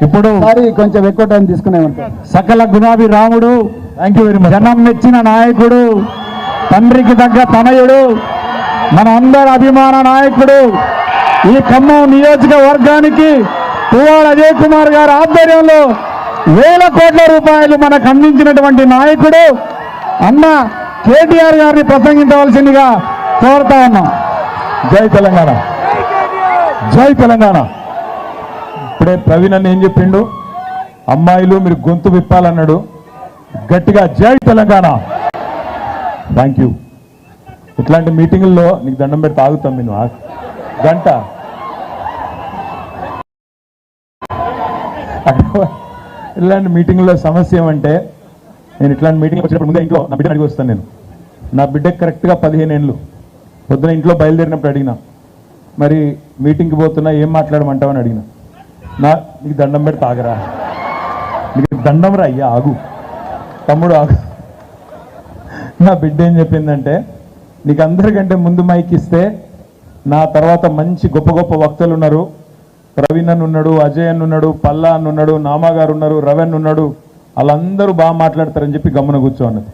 ఇప్పుడు కొంచెం ఎక్కువ టైం తీసుకునేమంటారు. సకల గులాబీ రాముడు, థ్యాంక్ యూ వెరీ మచ్, జనం మెచ్చిన నాయకుడు, తండ్రికి తగ్గ తనయుడు, మన అందరి అభిమాన నాయకుడు, ఈ ఖమ్మం నియోజకవర్గానికి పువ్వాడ అజయ్ కుమార్ గారి ఆధ్వర్యంలో వేల కోట్ల రూపాయలు మనకు అందించినటువంటి నాయకుడు అన్న కేటీఆర్ గారిని ప్రసంగించవలసిందిగా కోరుతా ఉన్నాం. జై తెలంగాణ, జై తెలంగాణ. ఇప్పుడే ప్రవీణ్ అన్న ఏం చెప్పిండు, అమ్మాయిలు మీరు గొంతు విప్పాలన్నాడు, గట్టిగా జై తెలంగాణ. Thank you. ఇట్లాంటి మీటింగుల్లో నీకు దండం పెడితే ఆగుతాం నేను గంట. ఇలాంటి మీటింగుల్లో సమస్య ఏమంటే, నేను ఇట్లాంటి మీటింగ్ వచ్చినప్పుడు ముందే ఇంట్లో నా బిడ్డ అడిగి వస్తాను. నేను నా బిడ్డకి కరెక్ట్గా 15 ఏళ్ళు. పొద్దున ఇంట్లో బయలుదేరినప్పుడు అడిగిన, మరి మీటింగ్కి పోతున్నా ఏం మాట్లాడమంటావని అడిగిన. నీకు దండం పెడితే ఆగరా, నీకు దండం రా అయ్యా ఆగు తమ్ముడు ఆగు. నా బిడ్డ ఏం చెప్పిందంటే, నీకు అందరికంటే ముందు మైక్ ఇస్తే నా తర్వాత మంచి గొప్ప గొప్ప వక్తలు ఉన్నారు, ప్రవీణ్ అన్న ఉన్నాడు, అజయ్ అన్న ఉన్నాడు, పల్లా అన్న ఉన్నాడు, నామా గారు ఉన్నారు, రవెన్ ఉన్నాడు, వాళ్ళందరూ బాగా మాట్లాడతారని చెప్పి గమ్మున కూర్చో అన్నది.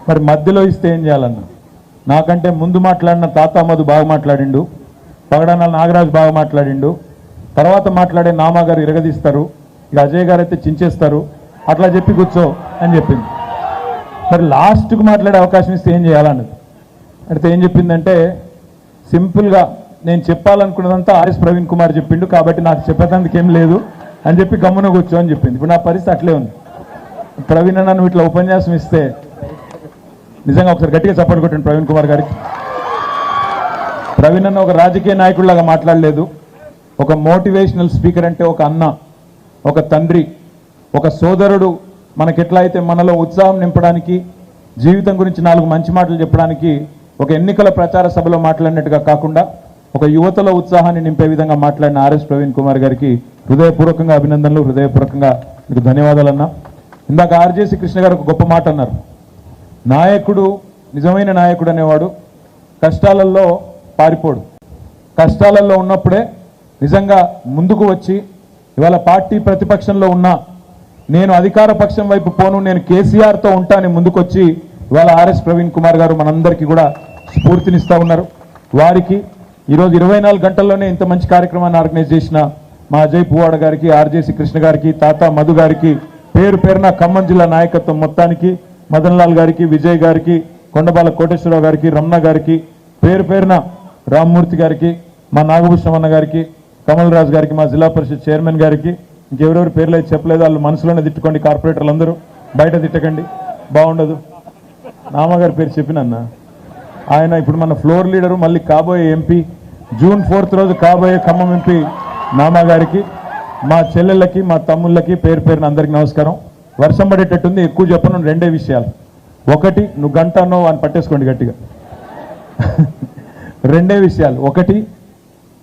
మరి మధ్యలో ఇస్తే ఏం చేయాలన్న, నాకంటే ముందు మాట్లాడిన తాత మధు బాగా మాట్లాడిండు, పగడానాల నాగరాజు బాగా మాట్లాడిండు, తర్వాత మాట్లాడే నామా గారు ఇరగదీస్తారు, ఇక అజయ్ గారు అయితే చించేస్తారు, అట్లా చెప్పి కూర్చో అని చెప్పింది. మరి లాస్ట్కు మాట్లాడే అవకాశం ఇస్తే ఏం చేయాలన్నది. అయితే ఏం చెప్పిందంటే, సింపుల్గా నేను చెప్పాలనుకున్నదంతా ఆర్ఎస్ ప్రవీణ్ కుమార్ చెప్పిండు, కాబట్టి నాకు చెప్పేందుకు ఏం లేదు అని చెప్పి గమ్మున కూర్చో అని చెప్పింది. ఇప్పుడు నా పరిస్థితి అట్లే ఉంది. ప్రవీణ్ అన్న నువ్వు ఇట్లా ఉపన్యాసం ఇస్తే నిజంగా ఒకసారి గట్టిగా చప్పట్లు కొట్టండి ప్రవీణ్ కుమార్ గారికి. ప్రవీణ్ అన్న ఒక రాజకీయ నాయకుడిలాగా మాట్లాడలేదు, ఒక మోటివేషనల్ స్పీకర్. అంటే ఒక అన్న, ఒక తండ్రి, ఒక సోదరుడు మనకి ఎట్లా అయితే మనలో ఉత్సాహం నింపడానికి, జీవితం గురించి 4 మంచి మాటలు చెప్పడానికి, ఒక ఎన్నికల ప్రచార సభలో మాట్లాడినట్టుగా కాకుండా ఒక యువతలో ఉత్సాహాన్ని నింపే విధంగా మాట్లాడిన ఆర్ఎస్ ప్రవీణ్ కుమార్ గారికి హృదయపూర్వకంగా అభినందనలు, హృదయపూర్వకంగా మీకు ధన్యవాదాలన్నా. ఇందాక ఆర్జేసి కృష్ణ గారు ఒక గొప్ప మాట అన్నారు, నాయకుడు, నిజమైన నాయకుడు అనేవాడు కష్టాలలో పారిపోడు, కష్టాలలో ఉన్నప్పుడే నిజంగా ముందుకు వచ్చి, ఇవాళ పార్టీ ప్రతిపక్షంలో ఉన్నా నేను అధికార పక్షం వైపు పోను, నేను కేసీఆర్తో ఉంటానని ముందుకొచ్చి ఇవాళ ఆర్ఎస్ ప్రవీణ్ కుమార్ గారు మనందరికీ కూడా స్ఫూర్తినిస్తూ ఉన్నారు. వారికి ఈరోజు 24 గంటల్లోనే ఇంత మంచి కార్యక్రమాన్ని ఆర్గనైజ్ చేసిన మా అజయ్ పువ్వాడ గారికి, ఆర్జేసి కృష్ణ గారికి, తాత మధు గారికి, పేరు పేరున ఖమ్మం జిల్లా నాయకత్వం మొత్తానికి, మదన్ లాల్ గారికి, విజయ్ గారికి, కొండబాల కోటేశ్వరరావు గారికి, రమణ గారికి, పేరు పేరున రామ్మూర్తి గారికి, మా నాగభూషణం గారికి, కమల్ రాజు గారికి, మా జిల్లా పరిషత్ చైర్మన్ గారికి, ఇంకెవరెవరు పేర్లు అయితే చెప్పలేదు, వాళ్ళు మనసులోనే తిట్టుకోండి, కార్పొరేటర్లు అందరూ బయట తిట్టకండి, బాగుండదు. నామగారి పేరు చెప్పినన్న, ఆయన ఇప్పుడు మన ఫ్లోర్ లీడరు, మళ్ళీ కాబోయే ఎంపీ, జూన్ 4th రోజు కాబోయే ఖమ్మం ఎంపీ నామా గారికి, మా చెల్లెళ్ళకి, మా తమ్ముళ్ళకి పేరు పేరున అందరికీ నమస్కారం. వర్షం పడేటట్టుంది, ఎక్కువ చెప్పను, 2 విషయాలు. ఒకటి, నువ్వు గంట అన్నో అని పట్టేసుకోండి గట్టిగా. 2 విషయాలు. ఒకటి,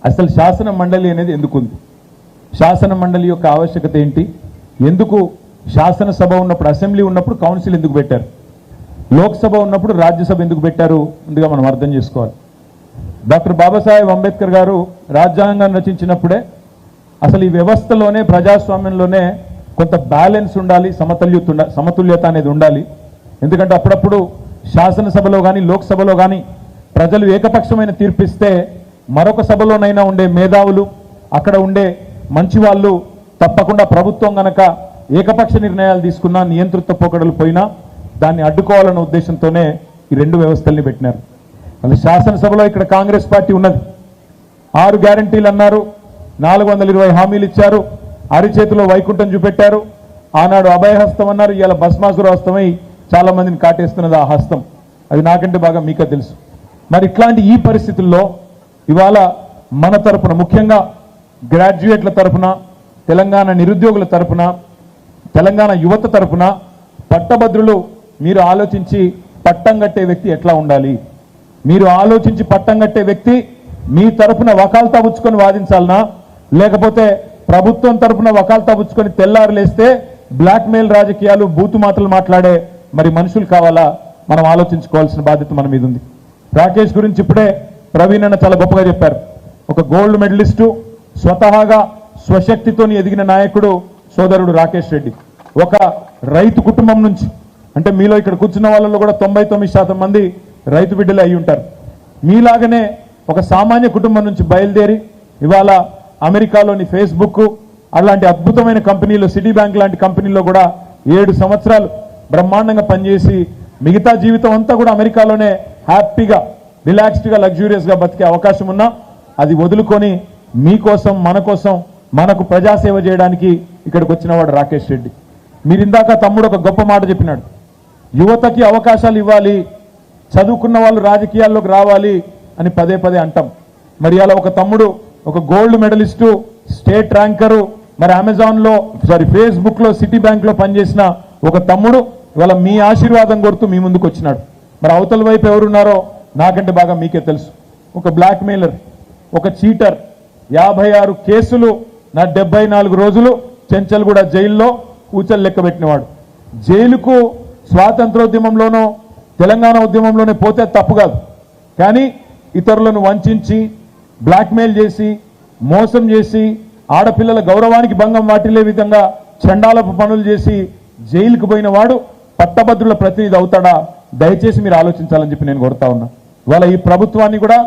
అసలు శాసన మండలి అనేది ఎందుకు ఉంది, శాసన మండలి యొక్క ఆవశ్యకత ఏంటి, ఎందుకు శాసనసభ ఉన్నప్పుడు, అసెంబ్లీ ఉన్నప్పుడు కౌన్సిల్ ఎందుకు పెట్టారు, లోక్సభ ఉన్నప్పుడు రాజ్యసభ ఎందుకు పెట్టారు, ముందుగా మనం అర్థం చేసుకోవాలి. డాక్టర్ బాబాసాహెబ్ అంబేద్కర్ గారు రాజ్యాంగాన్ని రచించినప్పుడే అసలు ఈ వ్యవస్థలోనే, ప్రజాస్వామ్యంలోనే కొంత బ్యాలెన్స్ ఉండాలి, సమతుల్యత అనేది ఉండాలి. ఎందుకంటే అప్పుడప్పుడు శాసనసభలో కానీ లోక్సభలో కానీ ప్రజలు ఏకపక్షమైన తీర్పిస్తే మరొక సభలోనైనా ఉండే మేధావులు, అక్కడ ఉండే మంచి వాళ్ళు తప్పకుండా ప్రభుత్వం గనక ఏకపక్ష నిర్ణయాలు తీసుకున్నా, నియంతృత్వ పోకడలు పోయినా దాన్ని అడ్డుకోవాలన్న ఉద్దేశంతోనే ఈ 2 వ్యవస్థల్ని పెట్టినారు. మళ్ళీ శాసనసభలో ఇక్కడ కాంగ్రెస్ పార్టీ ఉన్నది, 6 గ్యారంటీలు అన్నారు, 420 హామీలు ఇచ్చారు, అరిచేతిలో వైకుంఠం చూపెట్టారు. ఆనాడు అభయహస్తం అన్నారు, ఇవాళ భస్మాసుర హస్తమై చాలా మందిని కాటేస్తున్నది ఆ హస్తం. అది నాకంటే బాగా మీకే తెలుసు. మరి ఇట్లాంటి ఈ పరిస్థితుల్లో ఇవాళ మన తరపున, ముఖ్యంగా గ్రాడ్యుయేట్ల తరపున, తెలంగాణ నిరుద్యోగుల తరపున, తెలంగాణ యువత తరపున, పట్టభద్రులు మీరు ఆలోచించి పట్టం కట్టే వ్యక్తి ఎట్లా ఉండాలి, మీరు ఆలోచించి పట్టం కట్టే వ్యక్తి మీ తరపున వకాల్తా పుచ్చుకొని వాదించాలనా, లేకపోతే ప్రభుత్వం తరపున వకాల్తా పుచ్చుకొని తెల్లారులేస్తే బ్లాక్మెయిల్ రాజకీయాలు, బూతు మాటలు మాట్లాడే మరి మనుషులు కావాలా, మనం ఆలోచించుకోవాల్సిన బాధ్యత మన మీద ఉంది. రాకేష్ గురించి ఇప్పుడే ప్రవీణ్ అన్న చాలా గొప్పగా చెప్పారు. ఒక గోల్డ్ మెడలిస్టు, స్వతహాగా స్వశక్తితోని ఎదిగిన నాయకుడు సోదరుడు రాకేష్ రెడ్డి. ఒక రైతు కుటుంబం నుంచి, అంటే మీలో ఇక్కడ కూర్చున్న వాళ్ళలో కూడా 99% మంది రైతు బిడ్డలే అయి ఉంటారు. మీలాగనే ఒక సామాన్య కుటుంబం నుంచి బయలుదేరి ఇవాళ అమెరికాలోని ఫేస్బుక్ అలాంటి అద్భుతమైన కంపెనీలో, సిటీ బ్యాంక్ లాంటి కంపెనీలో కూడా 7 సంవత్సరాలు బ్రహ్మాండంగా పనిచేసి మిగతా జీవితం అంతా కూడా అమెరికాలోనే హ్యాపీగా, రిలాక్స్డ్గా, లగ్జూరియస్గా బతికే అవకాశం ఉన్నా అది వదులుకొని మీకోసం, మన కోసం, మనకు ప్రజాసేవ చేయడానికి ఇక్కడికి వచ్చినవాడు రాకేష్ రెడ్డి. మీరు ఇందాక తమ్ముడు ఒక గొప్ప మాట చెప్పినాడు, యువతకి అవకాశాలు ఇవ్వాలి, చదువుకున్న వాళ్ళు రాజకీయాల్లోకి రావాలి అని పదే పదే అంటాం. మరి అలా ఒక తమ్ముడు, ఒక గోల్డ్ మెడలిస్టు, స్టేట్ ర్యాంకరు, మరి అమెజాన్లో, ఫేస్బుక్లో, సిటీ బ్యాంక్లో పనిచేసిన ఒక తమ్ముడు ఇవాళ మీ ఆశీర్వాదం కోరుతూ మీ ముందుకు వచ్చినాడు. మరి అవతల వైపు ఎవరున్నారో నాకంటే బాగా మీకే తెలుసు. ఒక బ్లాక్ మెయిలర్, ఒక చీటర్, 56 కేసులు, నా 74 రోజులు చెంచల్గూడ జైల్లో కూచలు లెక్క పెట్టినవాడు. జైలుకు స్వాతంత్రోద్యమంలోనో తెలంగాణ ఉద్యమంలోనే పోతే తప్పు కాదు, కానీ ఇతరులను వంచి, బ్లాక్మెయిల్ చేసి, మోసం చేసి, ఆడపిల్లల గౌరవానికి భంగం వాటిల్లే విధంగా చండాలపు పనులు చేసి జైలుకు పోయిన వాడు పట్టభద్రుల ప్రతినిధి అవుతాడా? దయచేసి మీరు ఆలోచించాలని చెప్పి నేను కోరుతా ఉన్నా. ఇవాళ ఈ ప్రభుత్వాన్ని కూడా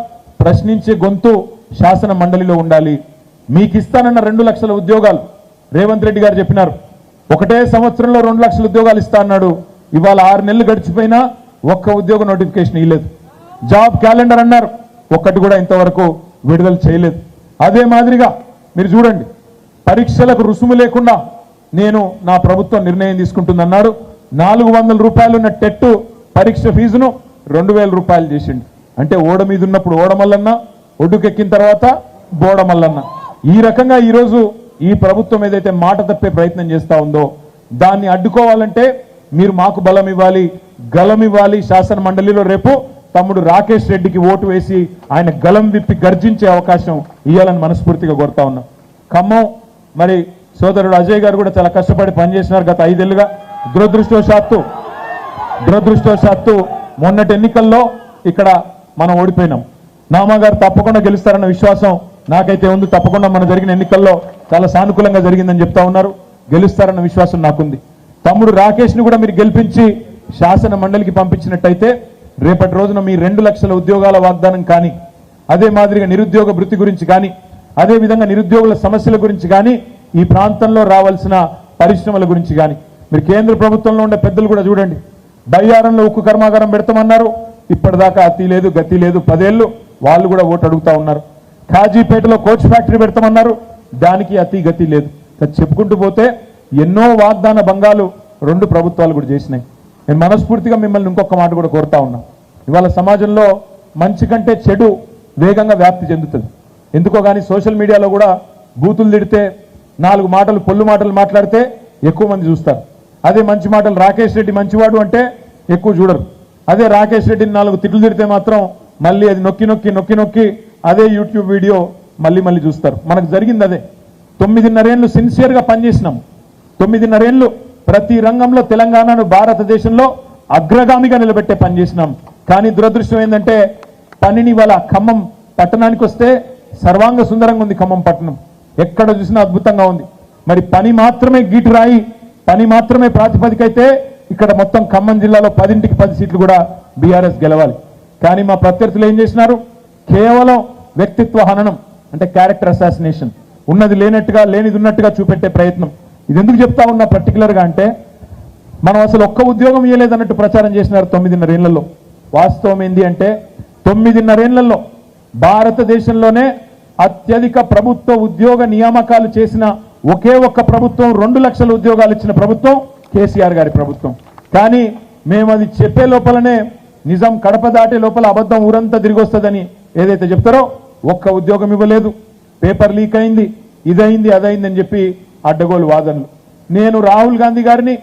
ప్రశ్నించే గొంతు శాసన మండలిలో ఉండాలి. మీకు ఇస్తానన్న 2 లక్షల ఉద్యోగాలు రేవంత్ రెడ్డి గారు చెప్పినారు. ఒకటే సంవత్సరంలో 2 లక్షల ఉద్యోగాలు ఇస్తా అన్నాడు. ఇవాళ 6 నెలలు గడిచిపోయినా ఒక్క ఉద్యోగ నోటిఫికేషన్ ఇవ్వలేదు. జాబ్ క్యాలెండర్ అన్నారు, ఒక్కటి కూడా ఇంతవరకు విడుదల చేయలేదు. అదే మాదిరిగా మీరు చూడండి, పరీక్షలకు రుసుము లేకుండా నేను నా ప్రభుత్వం నిర్ణయం తీసుకుంటుందన్నాడు. 400 రూపాయలు ఉన్న టెట్ పరీక్ష ఫీజును 2000 రూపాయలు చేసిండు. అంటే ఓడ మీద ఉన్నప్పుడు ఓడమల్లన్న, ఒడ్డుకెక్కిన తర్వాత బోడమల్లన్న. ఈ రకంగా ఈరోజు ఈ ప్రభుత్వం ఏదైతే మాట తప్పే ప్రయత్నం చేస్తూ ఉందో దాన్ని అడ్డుకోవాలంటే మీరు మాకు బలం ఇవ్వాలి, గలం ఇవ్వాలి. శాసన మండలిలో రేపు తమ్ముడు రాకేష్ రెడ్డికి ఓటు వేసి ఆయన గలం విప్పి గర్జించే అవకాశం ఇవ్వాలని మనస్ఫూర్తిగా కోరుతా ఉన్నాం. ఖమ్మం మరి సోదరుడు అజయ్ గారు కూడా చాలా కష్టపడి పనిచేసినారు గత 5 ఏళ్లుగా. దురదృష్టవశాత్తు మొన్నటి ఎన్నికల్లో ఇక్కడ మనం ఓడిపోయినాం. నామా గారు తప్పకుండా గెలుస్తారన్న విశ్వాసం నాకైతే ఉంది. తప్పకుండా మన జరిగిన ఎన్నికల్లో చాలా సానుకూలంగా జరిగిందని చెప్తా ఉన్నారు. గెలుస్తారన్న విశ్వాసం నాకుంది. తమ్ముడు రాకేష్ని కూడా మీరు గెలిపించి శాసన మండలికి పంపించినట్టయితే రేపటి రోజున మీ 2 లక్షల ఉద్యోగాల వాగ్దానం కానీ, అదే మాదిరిగా నిరుద్యోగ భృతి గురించి కానీ, అదే విధంగా నిరుద్యోగుల సమస్యల గురించి కానీ, ఈ ప్రాంతంలో రావాల్సిన పరిశ్రమల గురించి కానీ, మీరు కేంద్ర ప్రభుత్వంలో ఉండే పెద్దలు కూడా చూడండి, బయ్యారంలో ఉక్కు కర్మాగారం పెడతామన్నారు, ఇప్పటిదాకా అతి లేదు గతి లేదు. 10 ఏళ్ళు వాళ్ళు కూడా ఓటు అడుగుతా ఉన్నారు. కాజీపేటలో కోచ్ ఫ్యాక్టరీ పెడతామన్నారు, దానికి అతి గతి లేదు. చెప్పుకుంటూ పోతే ఎన్నో వాగ్దాన భంగాలు 2 ప్రభుత్వాలు కూడా చేసినాయి. నేను మనస్ఫూర్తిగా మిమ్మల్ని ఇంకొక మాట కూడా కోరుతా ఉన్నా. ఇవాళ సమాజంలో మంచి కంటే చెడు వేగంగా వ్యాప్తి చెందుతుంది. ఎందుకో కానీ సోషల్ మీడియాలో కూడా బూతులు తిడితే, 4 మాటలు పొల్లు మాటలు మాట్లాడితే ఎక్కువ మంది చూస్తారు. అదే మంచి మాటలు, రాకేష్ రెడ్డి మంచివాడు అంటే ఎక్కువ చూడరు. అదే రాకేష్ రెడ్డిని 4 తిట్లు తిడితే మాత్రం మళ్ళీ అది నొక్కి నొక్కి అదే యూట్యూబ్ వీడియో మళ్ళీ చూస్తారు. మనకు జరిగింది అదే. 9.5 ఏళ్ళు సిన్సియర్గా పనిచేసినాం. 9.5 ఏళ్ళు ప్రతి రంగంలో తెలంగాణను భారతదేశంలో అగ్రగామిగా నిలబెట్టే పని చేసినాం. కానీ దురదృష్టం ఏంటంటే పనిని వాళ్ళ ఖమ్మం పట్టణానికి వస్తే సర్వాంగ సుందరంగా ఉంది. ఖమ్మం పట్టణం ఎక్కడ చూసినా అద్భుతంగా ఉంది. మరి పని మాత్రమే గీటు రాయి, పని మాత్రమే ప్రాతిపదిక అయితే ఇక్కడ మొత్తం ఖమ్మం జిల్లాలో 10కి 10 సీట్లు కూడా బీఆర్ఎస్ గెలవాలి. కానీ మా ప్రత్యర్థులు ఏం చేసినారు? కేవలం వ్యక్తిత్వ హననం, అంటే క్యారెక్టర్ అసాసినేషన్, ఉన్నది లేనట్టుగా లేనిది ఉన్నట్టుగా చూపెట్టే ప్రయత్నం. ఇది ఎందుకు చెప్తా ఉన్నా పర్టికులర్గా అంటే, మనం అసలు ఒక్క ఉద్యోగం ఇవ్వలేదన్నట్టు ప్రచారం చేసినారు 9.5 ఏళ్లలో. వాస్తవం ఏంది అంటే 9.5 ఏళ్లలో భారతదేశంలోనే అత్యధిక ప్రభుత్వ ఉద్యోగ నియామకాలు చేసిన ఒకే ఒక్క ప్రభుత్వం, 2 లక్షల ఉద్యోగాలు ఇచ్చిన ప్రభుత్వం కేసీఆర్ గారి ప్రభుత్వం. కానీ మేము అది చెప్పే లోపలనే నిజం కడప దాటే లోపల అబద్ధం ఊరంతా తిరిగి వస్తుందని ఏదైతే చెప్తారో ఒక్క ఉద్యోగం ఇవ్వలేదు. పేపర్ లీక్ అయింది, ఇదైంది అదైంది అని చెప్పి అడ్డగోలు వాదనలు. నేను రాహుల్ గాంధీ గారిని,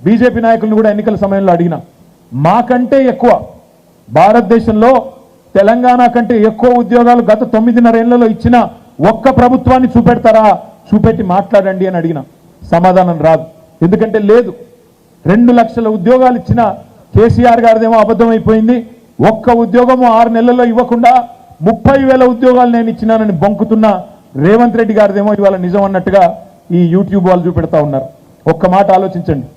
బీజేపీ నాయకులను కూడా ఎన్నికల సమయంలో అడిగిన, మాకంటే ఎక్కువ భారతదేశంలో తెలంగాణ కంటే ఎక్కువ ఉద్యోగాలు గత 9.5 ఏళ్లలో ఇచ్చిన ఒక్క ప్రభుత్వాన్ని చూపెడతారా, చూపెట్టి మాట్లాడండి అని అడిగిన. సమాధానం రాదు. ఎందుకంటే లేదు. 2 లక్షల ఉద్యోగాలు ఇచ్చిన కేసీఆర్ గారిదేమో అబద్ధమైపోయింది. ఒక్క ఉద్యోగము 6 నెలల్లో ఇవ్వకుండా 30,000 ఉద్యోగాలు నేను ఇచ్చినానని బొంకుతున్న రేవంత్ రెడ్డి గారిదేమో ఇవాళ నిజం అన్నట్టుగా ఈ యూట్యూబ్ వాళ్ళు చూపెడతా ఉన్నారు. ఒక్క మాట ఆలోచించండి.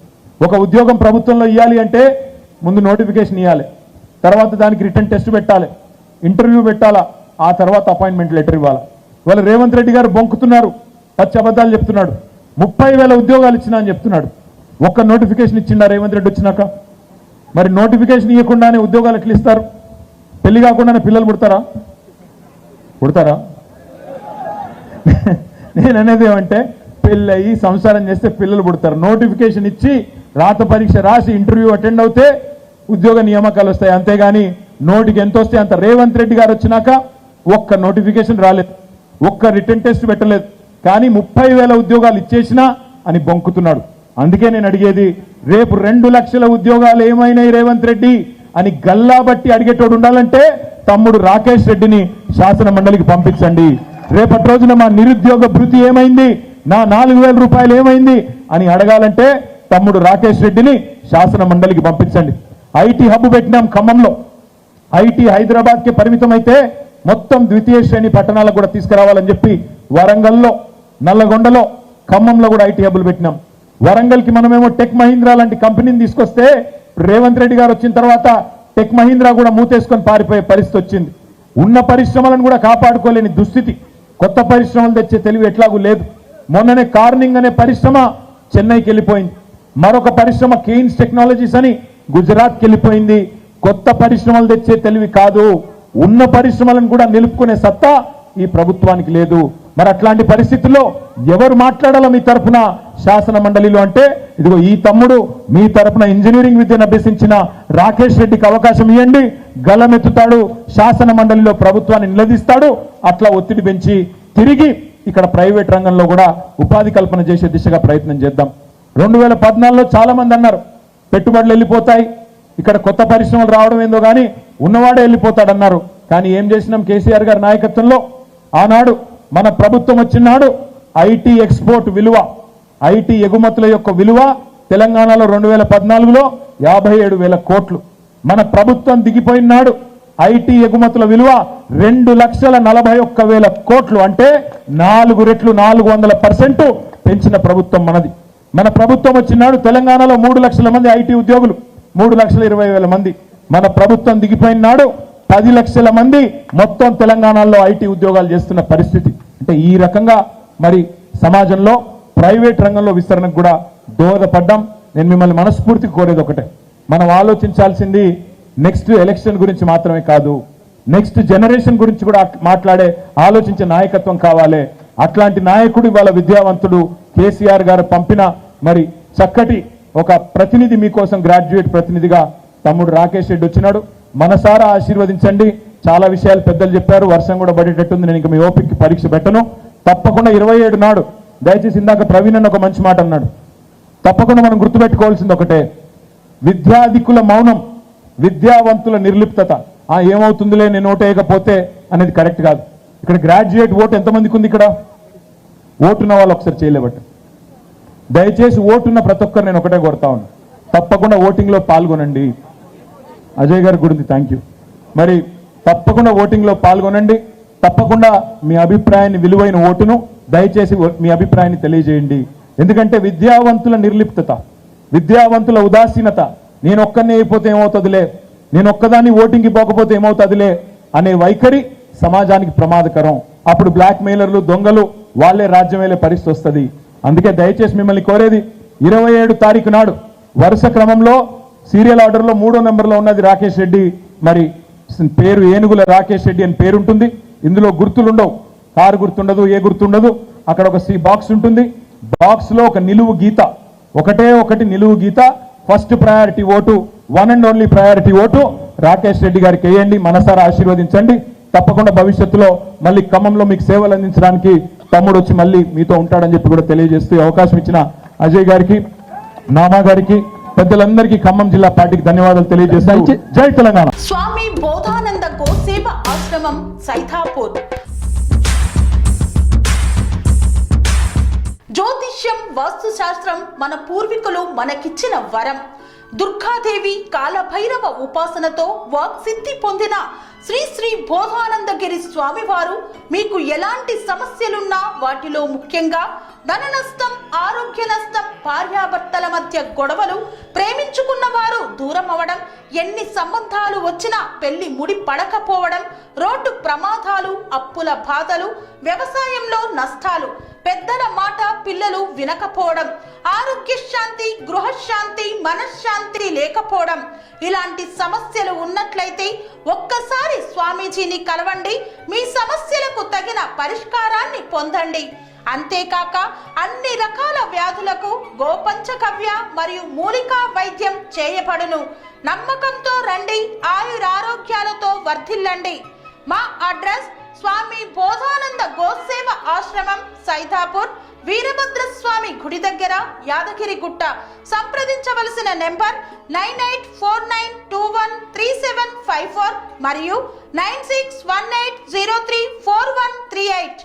ఒక ఉద్యోగం ప్రభుత్వంలో ఇవ్వాలి అంటే ముందు నోటిఫికేషన్ ఇవ్వాలి, తర్వాత దానికి రిటర్న్ టెస్ట్ పెట్టాలి, ఇంటర్వ్యూ పెట్టాలా, ఆ తర్వాత అపాయింట్మెంట్ లెటర్ ఇవ్వాలి. ఇవాళ రేవంత్ రెడ్డి గారు బొంకుతున్నారు, పచ్చి అబద్ధాలు చెప్తున్నాడు. 30,000 ఉద్యోగాలు ఇచ్చినా అని చెప్తున్నాడు. ఒక్క నోటిఫికేషన్ ఇచ్చిండా రేవంత్ రెడ్డి వచ్చినాక? మరి నోటిఫికేషన్ ఇవ్వకుండానే ఉద్యోగాలు ఎట్లా ఇస్తారు? పెళ్లి కాకుండానే పిల్లలు పుడతారా? నేను అనేది ఏమంటే పెళ్ళి అయ్యి సంసారం చేస్తే పిల్లలు పుడతారు. నోటిఫికేషన్ ఇచ్చి రాత పరీక్ష రాసి ఇంటర్వ్యూ అటెండ్ అవుతే ఉద్యోగ నియామకాలు వస్తాయి. అంతేగాని నోటికి ఎంత వస్తే అంత. రేవంత్ రెడ్డి గారు వచ్చినాక ఒక్క నోటిఫికేషన్ రాలేదు, ఒక్క రిటర్న్ టెస్ట్ పెట్టలేదు. కానీ 30,000 ఉద్యోగాలు ఇచ్చేసినా అని బొంకుతున్నాడు. అందుకే నేను అడిగేది, రేపు 2 లక్షల ఉద్యోగాలు ఏమైనాయి రేవంత్ రెడ్డి అని గల్లా బట్టి అడిగేటోడు ఉండాలంటే తమ్ముడు రాకేష్ రెడ్డిని శాసన మండలికి పంపించండి. రేపటి రోజున మా నిరుద్యోగ భృతి ఏమైంది, నా 4,000 రూపాయలు ఏమైంది అని అడగాలంటే తమ్ముడు రాకేష్ రెడ్డిని శాసన మండలికి పంపించండి. ఐటీ హబ్ పెట్టినాం ఖమ్మంలో. ఐటీ హైదరాబాద్కి పరిమితం అయితే మొత్తం ద్వితీయ శ్రేణి పట్టణాలకు కూడా తీసుకురావాలని చెప్పి వరంగల్లో, నల్లగొండలో, ఖమ్మంలో కూడా ఐటీ హబ్బులు పెట్టినాం. వరంగల్కి మనమేమో టెక్ మహీంద్రా లాంటి కంపెనీని తీసుకొస్తే రేవంత్ రెడ్డి గారు వచ్చిన తర్వాత టెక్ మహీంద్రా కూడా మూతేసుకొని పారిపోయే పరిస్థితి వచ్చింది. ఉన్న పరిశ్రమలను కూడా కాపాడుకోలేని దుస్థితి. కొత్త పరిశ్రమలు తెచ్చే తెలివి ఎట్లాగూ లేదు. మొన్ననే కార్నింగ్ అనే పరిశ్రమ చెన్నైకి వెళ్ళిపోయింది. మరొక పరిశ్రమ కేయిన్స్ టెక్నాలజీస్ అని గుజరాత్కి వెళ్ళిపోయింది. కొత్త పరిశ్రమలు తెచ్చే తెలివి కాదు, ఉన్న పరిశ్రమలను కూడా నిలుపుకునే సత్తా ఈ ప్రభుత్వానికి లేదు. మరి అట్లాంటి పరిస్థితుల్లో ఎవరు మాట్లాడాలో మీ తరఫున శాసన మండలిలో అంటే ఇదిగో ఈ తమ్ముడు మీ తరఫున ఇంజనీరింగ్ విద్యను అభ్యసించిన రాకేష్ రెడ్డికి అవకాశం ఇవ్వండి. గలమెత్తుతాడు, శాసన మండలిలో ప్రభుత్వాన్ని నిలదీస్తాడు. అట్లా ఒత్తిడి పెంచి తిరిగి ఇక్కడ ప్రైవేట్ రంగంలో కూడా ఉపాధి కల్పన చేసే దిశగా ప్రయత్నం చేద్దాం. 2014లో చాలా మంది అన్నారు పెట్టుబడులు వెళ్ళిపోతాయి, ఇక్కడ కొత్త పరిశ్రమలు రావడం ఏందో కానీ ఉన్నవాడే వెళ్ళిపోతాడన్నారు. కానీ ఏం చేసినాం? కేసీఆర్ గారి నాయకత్వంలో ఆనాడు మన ప్రభుత్వం వచ్చినాడు ఐటీ ఎక్స్పోర్ట్ విలువ, ఐటీ ఎగుమతుల యొక్క విలువ తెలంగాణలో 2014లో 57,000 కోట్లు. మన ప్రభుత్వం దిగిపోయినాడు ఐటీ ఎగుమతుల విలువ 2,41,000 కోట్లు. అంటే 4 రెట్లు 400% పెంచిన ప్రభుత్వం మనది. మన ప్రభుత్వం వచ్చినాడు తెలంగాణలో 3 లక్షల మంది ఐటీ ఉద్యోగులు, 3,20,000 మంది. మన ప్రభుత్వం దిగిపోయినాడు 10 లక్షల మంది మొత్తం తెలంగాణలో ఐటీ ఉద్యోగాలు చేస్తున్న పరిస్థితి. అంటే ఈ రకంగా మరి సమాజంలో ప్రైవేట్ రంగంలో విస్తరణకు కూడా దోహదపడ్డాం. నేను మిమ్మల్ని మనస్ఫూర్తిగా కోరేది ఒకటే, మనం ఆలోచించాల్సింది నెక్స్ట్ ఎలక్షన్ గురించి మాత్రమే కాదు, నెక్స్ట్ జనరేషన్ గురించి కూడా మాట్లాడే ఆలోచించే నాయకత్వం కావాలి. అట్లాంటి నాయకుడు ఇవాళ విద్యావంతుడు కేసీఆర్ గారు పంపిన మరి చక్కటి ఒక ప్రతినిధి మీకోసం, గ్రాడ్యుయేట్ ప్రతినిధిగా తమ్ముడు రాకేష్ రెడ్డి వచ్చినాడు. మనసారా ఆశీర్వదించండి. చాలా విషయాలు పెద్దలు చెప్పారు, వర్షం కూడా పడేటట్టుంది. నేను ఇంకా మీ ఓపికకి పరీక్ష పెట్టను. తప్పకుండా 27 నాడు, దయచేసి ఇందాక ప్రవీణ్ అన్న ఒక మంచి మాట అన్నాడు, తప్పకుండా మనం గుర్తుపెట్టుకోవాల్సింది ఒకటే, విద్యాధికుల మౌనం, విద్యావంతుల నిర్లిప్తత. ఏమవుతుందిలే నేను ఓటేయకపోతే అనేది కరెక్ట్ కాదు. ఇక్కడ గ్రాడ్యుయేట్ ఓటు ఎంతమందికి ఉంది? ఇక్కడ ఓటున్న వాళ్ళు ఒకసారి చేయలేబట్టి దయచేసి ఓటున్న ప్రతి ఒక్కరు నేను ఒకటే కోరుతా ఉన్నాను, తప్పకుండా ఓటింగ్లో పాల్గొనండి. అజయ్ గారి గురించి థ్యాంక్ యూ. మరి తప్పకుండా ఓటింగ్లో పాల్గొనండి. తప్పకుండా మీ అభిప్రాయాన్ని, విలువైన ఓటును దయచేసి మీ అభిప్రాయాన్ని తెలియజేయండి. ఎందుకంటే విద్యావంతుల నిర్లిప్తత, విద్యావంతుల ఉదాసీనత, నేను ఒక్కనే అయిపోతే ఏమవుతుందిలే, నేను ఒక్కదాన్ని ఓటింగ్కి పోకపోతే ఏమవుతుందిలే అనే వైఖరి సమాజానికి ప్రమాదకరం. అప్పుడు బ్లాక్ మెయిలర్లు, దొంగలు వాళ్లే రాజ్యం వేలే పరిస్థితి వస్తుంది. అందుకే దయచేసి మిమ్మల్ని కోరేది, 27 తారీఖు నాడు వరుస క్రమంలో సీరియల్ ఆర్డర్లో 3వ నెంబర్లో ఉన్నది రాకేష్ రెడ్డి. మరి పేరు ఏనుగుల రాకేష్ రెడ్డి అని పేరుంటుంది. ఇందులో గుర్తులుండవు, కారు గుర్తుండదు, ఏ గుర్తుండదు. అక్కడ ఒక సి బాక్స్ ఉంటుంది. బాక్స్ లో ఒక నిలువు గీత, ఒకటే ఒకటి నిలువు గీత. First priority vote, one and only priority vote Rakesh Reddy గారికి వేయండి. మనసారా ఆశీర్వదించండి. తప్పకుండా భవిష్యత్తులో మళ్ళీ ఖమ్మంలో మీకు సేవలు అందించడానికి తమ్ముడు వచ్చి మళ్ళీ మీతో ఉంటాడని చెప్పి కూడా తెలియజేస్తూ అవకాశం ఇచ్చిన అజయ్ గారికి, నామా గారికి, పెద్దలందరికీ ఖమ్మం జిల్లా పార్టీకి ధన్యవాదాలు తెలియజేస్తాను. జై తెలంగాణ. స్వామి బోధానంద గోసేవ ఆశ్రమం సైథాపూర్. జ్యోతిష్యం, వాస్తు శాస్త్రం మన పూర్వీకులు మనకిచ్చిన వరం. దుర్గాదేవి, కాలభైరవ ఉపాసనతో వాక్సిద్ధి పొందిన శ్రీ శ్రీ బోధానందగిరి స్వామివారు మీకు ఎలాంటి సమస్యలున్నా వాటిలో ముఖ్యంగా ధన నష్టం, ఆరోగ్య నష్టం, భార్యాభర్తల మధ్య గొడవలు, ప్రేమించుకున్న వారు దూరం అవడం, ఎన్ని సంబంధాలు వచ్చినా పెళ్లి ముడి పడకపోవడం, రోడ్డు ప్రమాదాలు, అప్పుల బాధలు, వ్యవసాయంలో నష్టాలు, పెద్దల మాట పిల్లలు వినకపోవడం, ఆరోగ్య శాంతి, గృహశాంతి, మనశ్శాంతి లేకపోవడం, ఇలాంటి సమస్యలు ఉన్నట్లయితే ఒక్కసారి స్వామీజీని కలవండి. మీ సమస్యలకు తగిన పరిష్కారాన్ని పొందండి. అంతేకాక అన్ని రకాల వ్యాధులకు గోపంచకవ్య మరియు మూలికా వైద్యం చేయబడును. నమ్మకంతో రండి, ఆయురారోగ్యాలతో వర్ధిల్లండి. మా అడ్రస్ స్వామి బోధానంద గోసేవ ఆశ్రమం, సైదాపూర్, వీరభద్ర స్వామి గుడి దగ్గర, యాదగిరిగుట్ట. సంప్రదించవలసిన నెంబర్ 9849213754 మరియు 9618034138.